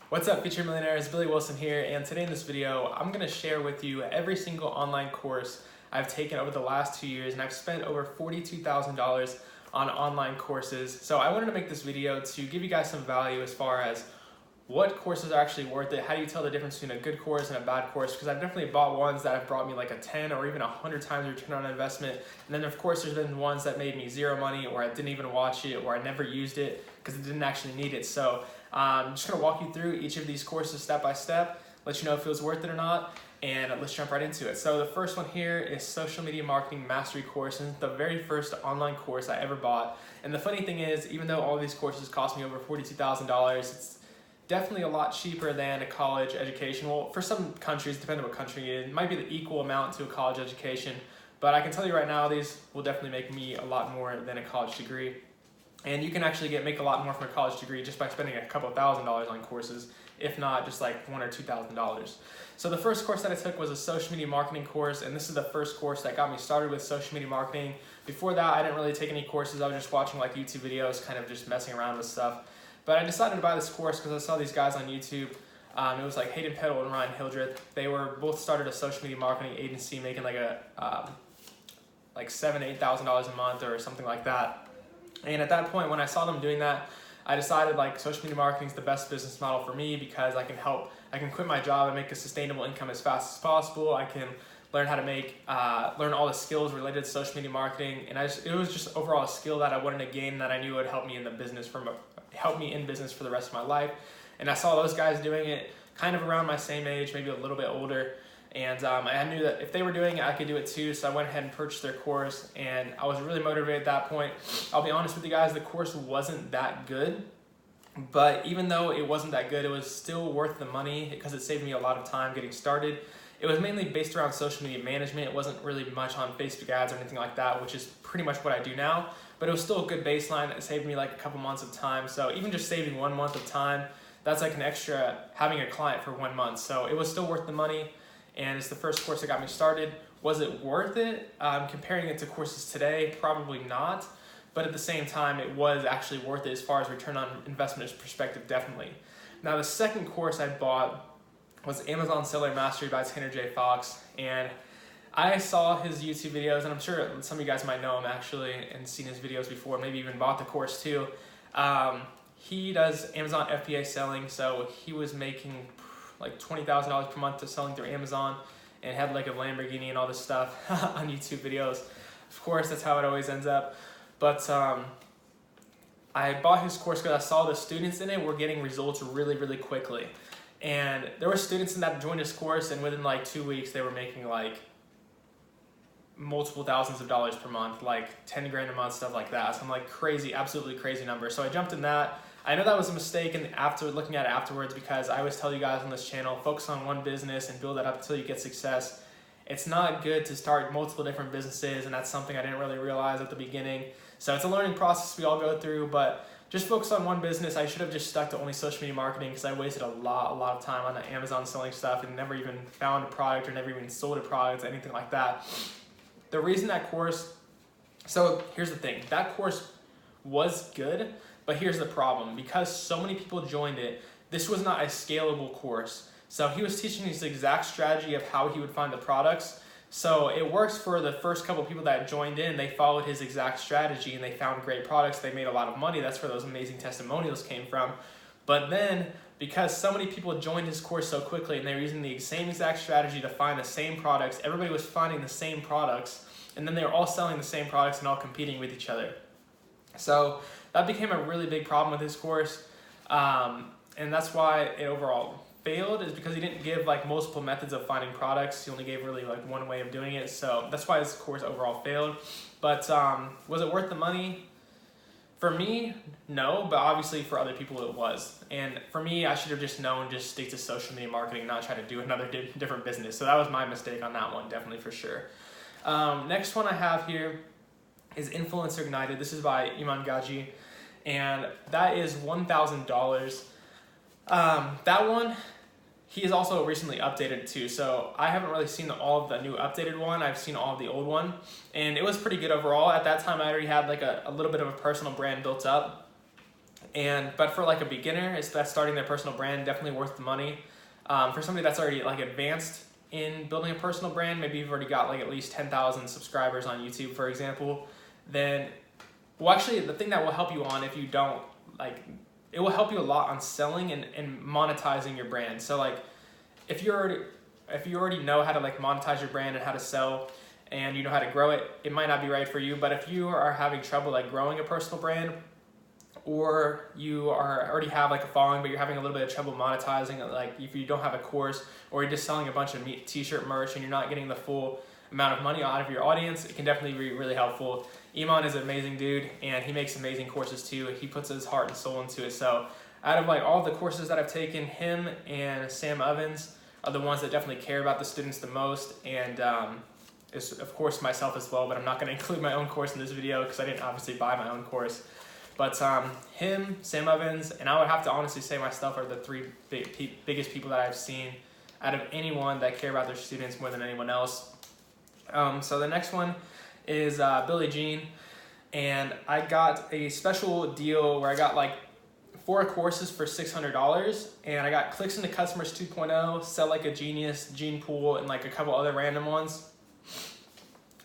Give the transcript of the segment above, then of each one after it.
What's up, future millionaires? Billy Wilson here, and today in this video, I'm going to share with you every single online course I've taken over the last 2 years, and I've spent over $42,000 on online courses. So I wanted to make this video to give you guys some value as far as what courses are actually worth it, how do you tell the difference between a good course and a bad course, because I've definitely bought ones that have brought me like a 10 or even 100 times return on investment, and then of course there's been ones that made me zero money, or I didn't even watch it, or I never used it because I didn't actually need it. So I'm just going to walk you through each of these courses step by step, let you know if it was worth it or not, and let's jump right into it. So the first one here is Social Media Marketing Mastery course, and it's the very first online course I ever bought. And the funny thing is, even though all these courses cost me over $42,000, it's definitely a lot cheaper than a college education. Well, for some countries, depending on what country you're in, it might be the equal amount to a college education, but I can tell you right now, these will definitely make me a lot more than a college degree. And you can actually make a lot more from a college degree just by spending a couple $1,000s on courses, if not just like $1,000 or $2,000. So the first course that I took was a social media marketing course, and this is the first course that got me started with social media marketing. Before that, I didn't really take any courses. I was just watching like YouTube videos, kind of just messing around with stuff. But I decided to buy this course because I saw these guys on YouTube. It was like Hayden Peddle and Ryan Hildreth. They were both started a social media marketing agency, making like like $7,000 to $8,000 a month or something like that. And at that point, when I saw them doing that, I decided like social media marketing is the best business model for me because I can quit my job and make a sustainable income as fast as possible. I can learn how to learn all the skills related to social media marketing, and it was just overall a skill that I wanted to gain that I knew would help me in business for the rest of my life. And I saw those guys doing it kind of around my same age, maybe a little bit older, and I knew that if they were doing it, I could do it too. So I went ahead and purchased their course, and I was really motivated at that point. I'll be honest with you guys, the course wasn't that good, but even though it wasn't that good, it was still worth the money because it saved me a lot of time getting started. It was mainly based around social media management. It wasn't really much on Facebook ads or anything like that, which is pretty much what I do now. But it was still a good baseline that saved me like a couple months of time. So even just saving 1 month of time, that's like an extra having a client for 1 month. So it was still worth the money, and it's the first course that got me started. Was it worth it? Comparing it to courses today, probably not. But at the same time, it was actually worth it as far as return on investment perspective, definitely. Now the second course I bought was Amazon Seller Mastery by Tanner J. Fox, and I saw his YouTube videos, and I'm sure some of you guys might know him actually and seen his videos before, maybe even bought the course too. He does Amazon FBA selling, so he was making like $20,000 per month to selling through Amazon, and had like a Lamborghini and all this stuff on YouTube videos. Of course, that's how it always ends up. But I bought his course because I saw the students in it were getting results really, really quickly. And there were students in that joined his course, and within like 2 weeks, they were making like multiple thousands of dollars per month, like 10 grand a month, stuff like that. So I'm like, crazy, absolutely crazy number. So I jumped in that. I know that was a mistake, and after looking at it afterwards, because I always tell you guys on this channel, focus on one business and build that up until you get success. It's not good to start multiple different businesses, and that's something I didn't really realize at the beginning. So it's a learning process we all go through, but just focus on one business. I should have just stuck to only social media marketing because I wasted a lot of time on the Amazon selling stuff and never even found a product or never even sold a product, anything like that. The reason that course, so here's the thing, that course was good, but here's the problem. Because so many people joined it, this was not a scalable course. So he was teaching his exact strategy of how he would find the products. So it works for the first couple of people that joined in. They followed his exact strategy and they found great products. They made a lot of money. That's where those amazing testimonials came from. But then, because so many people joined his course so quickly and they were using the same exact strategy to find the same products, everybody was finding the same products, and then they were all selling the same products and all competing with each other. So that became a really big problem with his course, and that's why it overall failed, is because he didn't give like multiple methods of finding products. He only gave really like one way of doing it. So that's why his course overall failed. But was it worth the money? For me, no, but obviously for other people it was. And for me, I should have just known, just stick to social media marketing, not try to do another different business. So that was my mistake on that one, definitely for sure. Next one I have here is Influencer Ignited. This is by Iman Gaji, and that is $1,000. That one, he is also recently updated too, so I haven't really seen all of the new updated one. I've seen all of the old one, and it was pretty good overall. At that time, I already had like a little bit of a personal brand built up, But for like a beginner, that's starting their personal brand, definitely worth the money. For somebody that's already like advanced in building a personal brand, maybe you've already got like at least 10,000 subscribers on YouTube, for example, then, well, actually the thing that will help you on, if you don't like, it will help you a lot on selling and monetizing your brand. So like, if you already know how to like monetize your brand and how to sell, and you know how to grow it, it might not be right for you. But if you are having trouble like growing a personal brand, or you already have like a following, but you're having a little bit of trouble monetizing it, like if you don't have a course, or you're just selling a bunch of t-shirt merch and you're not getting the full amount of money out of your audience, it can definitely be really helpful. Iman is an amazing dude, and he makes amazing courses too. He puts his heart and soul into it. So out of like all the courses that I've taken, him and Sam Evans are the ones that definitely care about the students the most, and is of course myself as well, but I'm not going to include my own course in this video because I didn't obviously buy my own course. But him, Sam Evans, and I would have to honestly say myself are the three biggest people that I've seen out of anyone that care about their students more than anyone else. So the next one is Billie Jean, and I got a special deal where I got like 4 courses for $600, and I got Clicks into Customers 2.0, Sell Like a Genius, Gene Pool, and like a couple other random ones.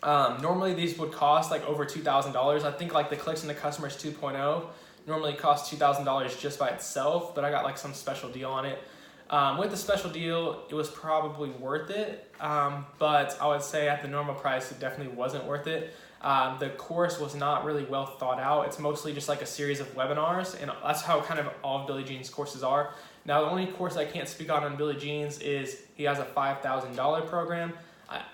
Normally these would cost like over $2,000. I think like the Clicks into Customers 2.0 normally costs $2,000 just by itself, but I got like some special deal on it. With the special deal, it was probably worth it, but I would say at the normal price, it definitely wasn't worth it. The course was not really well thought out. It's mostly just like a series of webinars, and that's how kind of all of Billie Jean's courses are. Now, the only course I can't speak on Billie Jean's is he has a $5,000 program.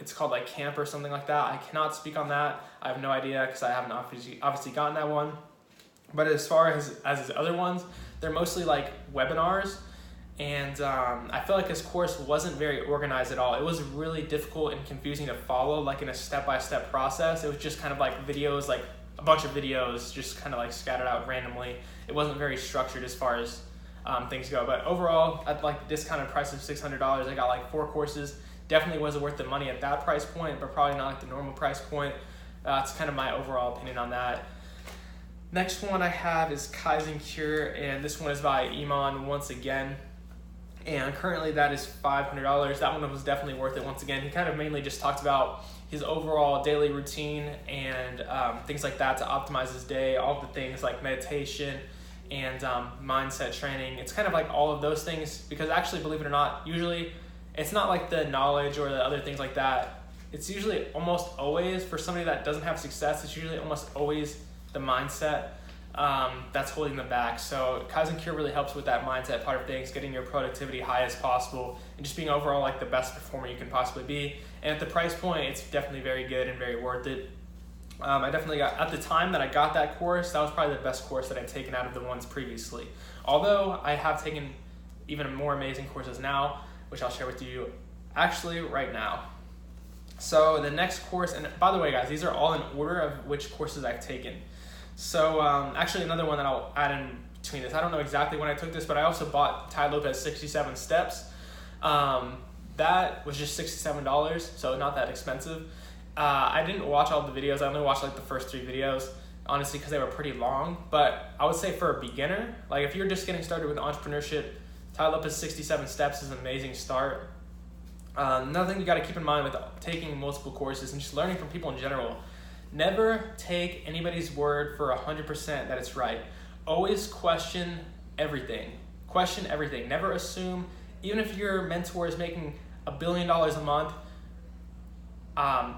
It's called like Camp or something like that. I cannot speak on that. I have no idea because I haven't obviously gotten that one. But as far as his other ones, they're mostly like webinars. And I feel like his course wasn't very organized at all. It was really difficult and confusing to follow, like in a step-by-step process. It was just kind of like videos, like a bunch of videos just kind of like scattered out randomly. It wasn't very structured as far as things go. But overall, at like discounted price of $600, I got like 4 courses. Definitely wasn't worth the money at that price point, but probably not at the normal price point. That's kind of my overall opinion on that. Next one I have is Kaizen Cure, and this one is by Iman once again. And currently that is $500. That one was definitely worth it once again. He kind of mainly just talked about his overall daily routine and things like that to optimize his day, all the things like meditation and mindset training. It's kind of like all of those things, because actually, believe it or not, usually it's not like the knowledge or the other things like that. It's usually almost always, for somebody that doesn't have success, it's usually almost always the mindset that's holding them back. So Kaizen Cure really helps with that mindset part of things, getting your productivity high as possible, and just being overall like the best performer you can possibly be. And at the price point, it's definitely very good and very worth it. I definitely got, at the time that I got that course, that was probably the best course that I've taken out of the ones previously. Although I have taken even more amazing courses now, which I'll share with you actually right now. So the next course, and by the way guys, these are all in order of which courses I've taken. So actually another one that I'll add in between this, I don't know exactly when I took this, but I also bought Tai Lopez 67 Steps. That was just $67, so not that expensive. I didn't watch all the videos. I only watched like the first 3 videos, honestly, because they were pretty long. But I would say for a beginner, like if you're just getting started with entrepreneurship, Tai Lopez 67 Steps is an amazing start. Another thing you got to keep in mind with taking multiple courses and just learning from people in general, never take anybody's word for 100% that it's right. Always question everything. Question everything. Never assume, even if your mentor is making $1 billion a month,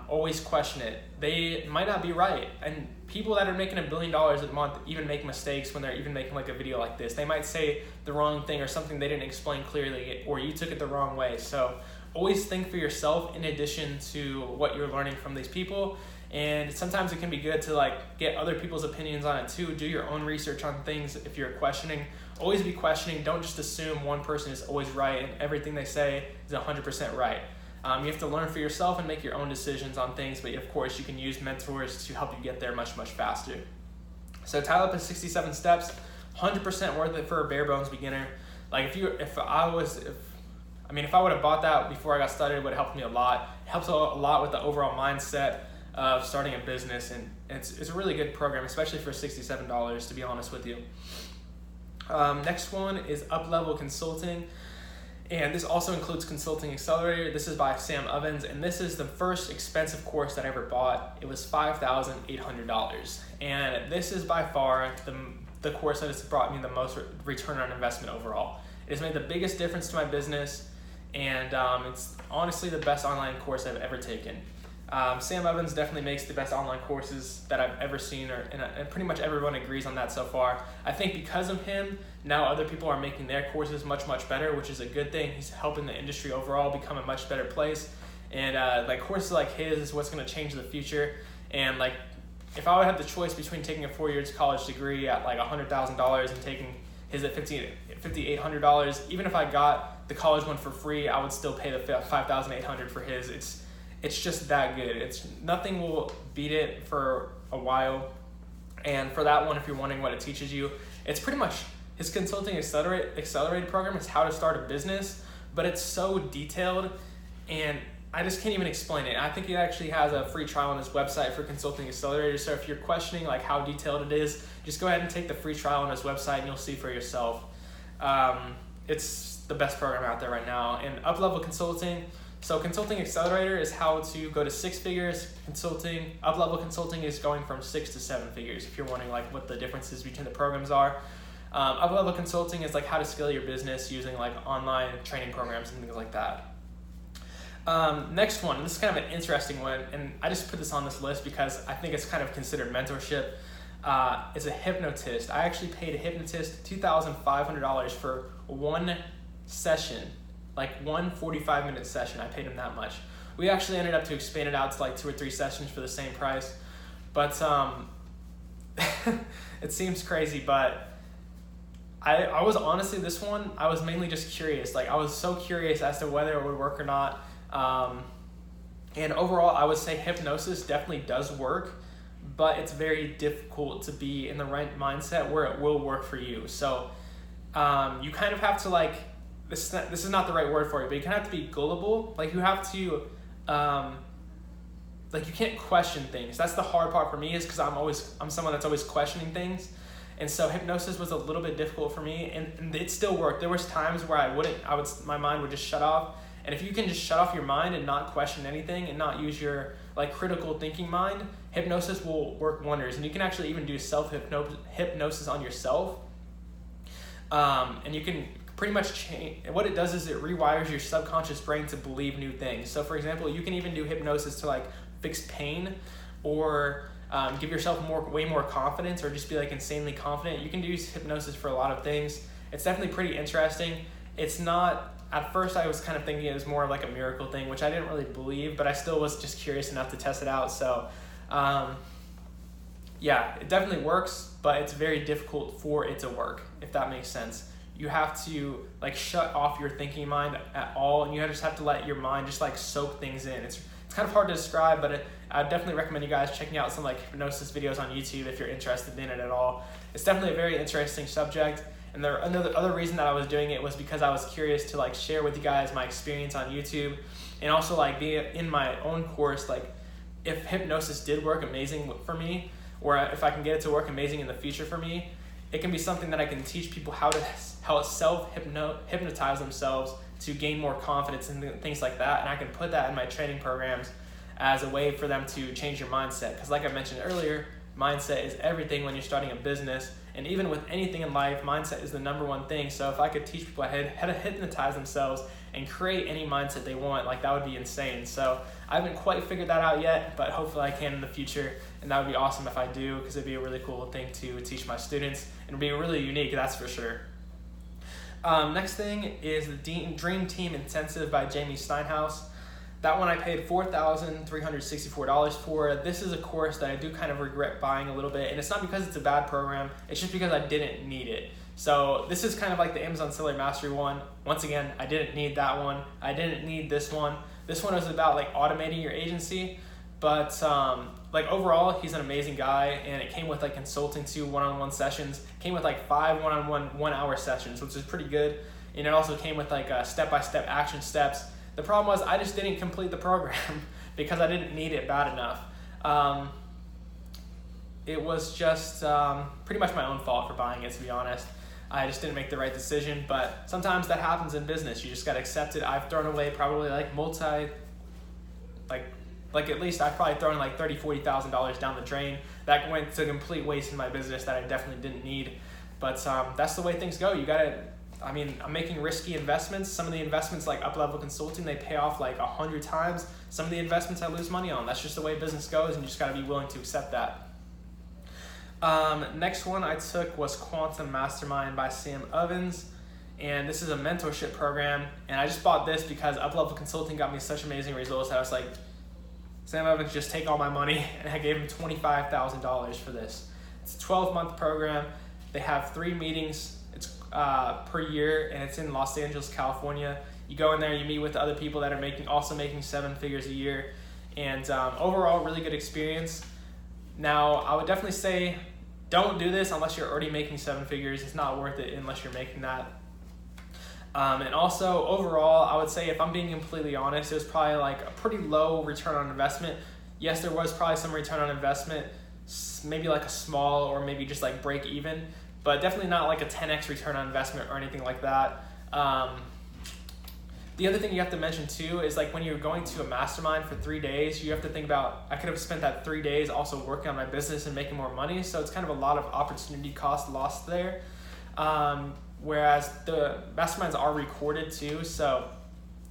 always question it. They might not be right. And people that are making $1 billion a month even make mistakes when they're even making like a video like this. They might say the wrong thing or something they didn't explain clearly, or you took it the wrong way. So always think for yourself in addition to what you're learning from these people. And sometimes it can be good to like get other people's opinions on it too. Do your own research on things if you're questioning. Always be questioning. Don't just assume one person is always right and everything they say is 100% right. You have to learn for yourself and make your own decisions on things, but of course you can use mentors to help you get there much, much faster. So Tai Lopez 67 Steps, 100% worth it for a bare bones beginner. Like if I would have bought that before I got started, it would have helped me a lot. It helps a lot with the overall mindset of starting a business, and it's a really good program, especially for $67, to be honest with you. Next one is Up-Level Consulting. And this also includes Consulting Accelerator. This is by Sam Ovens, and this is the first expensive course that I ever bought. It was $5,800. And this is by far the course that has brought me the most return on investment overall. It has made the biggest difference to my business, and it's honestly the best online course I've ever taken. Sam Ovens definitely makes the best online courses that I've ever seen, and pretty much everyone agrees on that so far. I think because of him, now other people are making their courses much, much better, which is a good thing. He's helping the industry overall become a much better place. And like courses like his is what's going to change the future. And like, if I would have the choice between taking a 4 years college degree at like $100,000 and taking his at $5,800, even if I got the college one for free, I would still pay the $5,800 for his. It's just that good. Nothing will beat it for a while. And for that one, if you're wondering what it teaches you, it's pretty much his Consulting Accelerated program is how to start a business, but it's so detailed and I just can't even explain it. I think he actually has a free trial on his website for Consulting Accelerator. So if you're questioning like how detailed it is, just go ahead and take the free trial on his website and you'll see for yourself. It's the best program out there right now. And Up-Level Consulting. So Consulting Accelerator is how to go to 6 figures. Up-Level Consulting is going from 6 to 7 figures. If you're wondering like what the differences between the programs are. Up-Level Consulting is like how to scale your business using like online training programs and things like that. Next one, and this is kind of an interesting one, and I just put this on this list because I think it's kind of considered mentorship, is a hypnotist. I actually paid a hypnotist $2,500 for one session, like one 45-minute session. I paid him that much. We actually ended up to expand it out to like 2 or 3 sessions for the same price, but it seems crazy, but I was honestly, this one, I was mainly just curious. Like I was so curious as to whether it would work or not. And overall, I would say hypnosis definitely does work, but it's very difficult to be in the right mindset where it will work for you. So you kind of have to like, this is not the right word for it, but you kind of have to be gullible. Like you have to, like you can't question things. That's the hard part for me, is because I'm someone that's always questioning things. And so hypnosis was a little bit difficult for me, and it still worked. There was times where my mind would just shut off. And if you can just shut off your mind and not question anything and not use your like critical thinking mind, hypnosis will work wonders. And you can actually even do self-hypnosis on yourself. And you can pretty much change, what it does is it rewires your subconscious brain to believe new things. So for example, you can even do hypnosis to like fix pain, or give yourself way more confidence, or just be like insanely confident. You can use hypnosis for a lot of things. It's definitely pretty interesting. It's not, at first I was kind of thinking it was more like a miracle thing, which I didn't really believe, but I still was just curious enough to test it out. So yeah, it definitely works, but it's very difficult for it to work, if that makes sense. You have to like shut off your thinking mind at all, and you just have to let your mind just like soak things in. It's kind of hard to describe, but I definitely recommend you guys checking out some like hypnosis videos on YouTube if you're interested in it at all. It's definitely a very interesting subject. And the other reason that I was doing it was because I was curious to like share with you guys my experience on YouTube, and also like be in my own course, like if hypnosis did work amazing for me, or if I can get it to work amazing in the future for me, it can be something that I can teach people how to self-hypnotize themselves to gain more confidence and things like that. And I can put that in my training programs as a way for them to change your mindset. Because like I mentioned earlier, mindset is everything when you're starting a business. And even with anything in life, mindset is the number one thing. So if I could teach people how to hypnotize themselves and create any mindset they want, like that would be insane. So I haven't quite figured that out yet, but hopefully I can in the future. And that would be awesome if I do, because it'd be a really cool thing to teach my students. And it'd be really unique, that's for sure. Next thing is the Dream Team Intensive by Jamie Steinhaus. That one I paid $4,364 for. This is a course that I do kind of regret buying a little bit, and it's not because it's a bad program, it's just because I didn't need it. So this is kind of like the Amazon Seller Mastery one. Once again, I didn't need that one. I didn't need this one. This one was about like automating your agency, but like overall, he's an amazing guy, and it came with like consulting 2 one-on-one sessions. It came with like 5 one-on-one 1-hour sessions, which is pretty good. And it also came with like step-by-step action steps. The problem was I just didn't complete the program because I didn't need it bad enough. It was just pretty much my own fault for buying it, to be honest. I just didn't make the right decision, but sometimes that happens in business. You just got to accept it. I've thrown away probably like at least I've probably thrown like $30,000-$40,000 down the drain. That went to complete waste in my business that I definitely didn't need. But that's the way things go. You gotta, I'm making risky investments. Some of the investments like up-level consulting, they pay off like 100 times. Some of the investments I lose money on. That's just the way business goes, and you just gotta be willing to accept that. Next one I took was Quantum Mastermind by Sam Ovens. And this is a mentorship program. And I just bought this because up-level consulting got me such amazing results that I was like, Sam Evans, just take all my money, and I gave him $25,000 for this. It's a 12-month program. They have 3 meetings per year, and it's in Los Angeles, California. You go in there, you meet with other people that are also making 7 figures a year, and overall, really good experience. Now, I would definitely say don't do this unless you're already making 7 figures. It's not worth it unless you're making that. And also, overall, I would say if I'm being completely honest, it was probably like a pretty low return on investment. Yes, there was probably some return on investment, maybe like a small or maybe just like break even, but definitely not like a 10x return on investment or anything like that. The other thing you have to mention too is like when you're going to a mastermind for 3 days, you have to think about, I could have spent that 3 days also working on my business and making more money. So it's kind of a lot of opportunity cost lost there. Whereas the masterminds are recorded too. So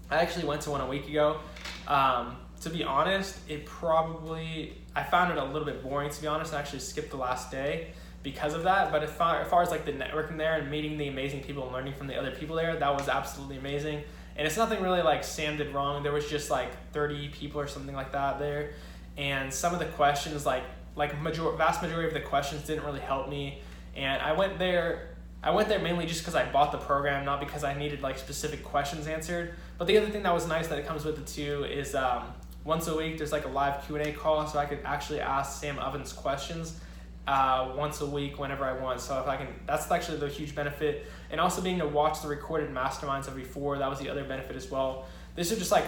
I actually went to one a week ago. To be honest, I found it a little bit boring, to be honest. I actually skipped the last day because of that. But as far as like the networking there and meeting the amazing people and learning from the other people there, that was absolutely amazing. And it's nothing really like Sam did wrong. There was just like 30 people or something like that there. And some of the questions, vast majority of the questions didn't really help me. And I went there mainly just because I bought the program, not because I needed like specific questions answered. But the other thing that was nice that it comes with it too is once a week there's like a live Q&A call, so I could actually ask Sam Ovens questions once a week whenever I want. So that's actually the huge benefit. And also being to watch the recorded masterminds of before, that was the other benefit as well. This is just like,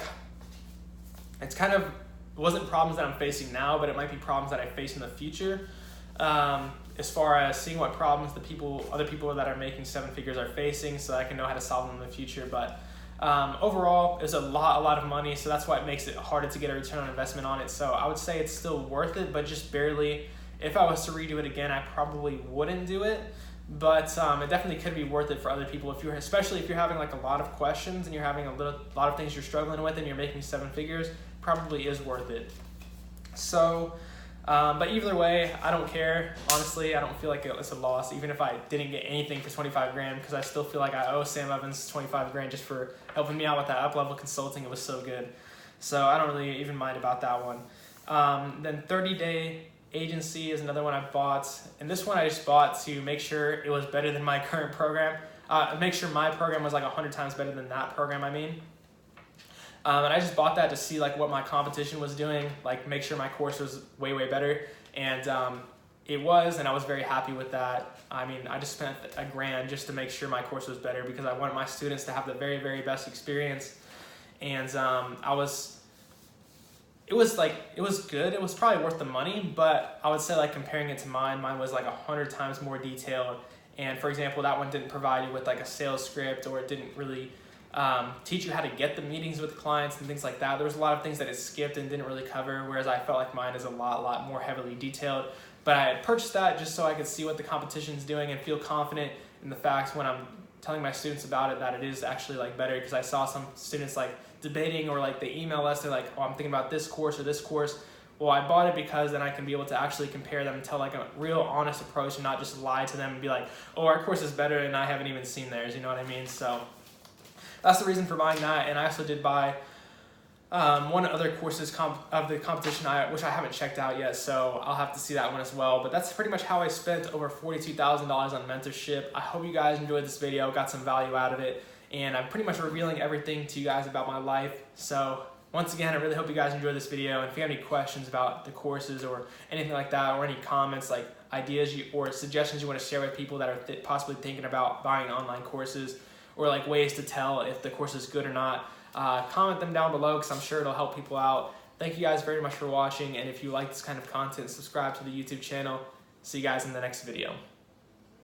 it wasn't problems that I'm facing now, but it might be problems that I face in the future. As far as seeing what problems other people that are making 7 figures are facing, so I can know how to solve them in the future. But overall, it's a lot of money, so that's why it makes it harder to get a return on investment on it. So I would say it's still worth it, but just barely. If I was to redo it again, I probably wouldn't do it. But it definitely could be worth it for other people, especially if you're having like a lot of questions and you're having a lot of things you're struggling with and you're making 7 figures, probably is worth it. So. But either way, I don't care. Honestly, I don't feel like it's a loss, even if I didn't get anything for 25 grand, because I still feel like I owe Sam Evans 25 grand just for helping me out with that up-level consulting. It was so good. So I don't really even mind about that one. Then 30-day agency is another one I bought. And this one I just bought to make sure it was better than my current program. Make sure my program was like 100 times better than that program, and I just bought that to see like what my competition was doing, like make sure my course was way better, and it was, and I was very happy with that. I just spent $1,000 just to make sure my course was better because I wanted my students to have the very best experience, and it was good. It was probably worth the money, but I would say like comparing it to mine was like 100 times more detailed. And for example, that one didn't provide you with like a sales script, or it didn't really teach you how to get the meetings with clients and things like that. There was a lot of things that it skipped and didn't really cover, whereas I felt like mine is a lot more heavily detailed. But I had purchased that just so I could see what the competition is doing and feel confident in the fact when I'm telling my students about it that it is actually like better, because I saw some students like debating, or like they email us, they're like, oh, I'm thinking about this course or this course. Well, I bought it because then I can be able to actually compare them and tell like a real honest approach and not just lie to them and be like, oh, our course is better and I haven't even seen theirs, you know what I mean? So that's the reason for buying that. And I also did buy one other courses of the competition, which I haven't checked out yet, so I'll have to see that one as well. But that's pretty much how I spent over $42,000 on mentorship. I hope you guys enjoyed this video, got some value out of it, and I'm pretty much revealing everything to you guys about my life. So once again, I really hope you guys enjoyed this video. And if you have any questions about the courses or anything like that, or any comments, like ideas or suggestions you want to share with people that are possibly thinking about buying online courses, or like ways to tell if the course is good or not, comment them down below, because I'm sure it'll help people out. Thank you guys very much for watching, and if you like this kind of content, subscribe to the YouTube channel. See you guys in the next video.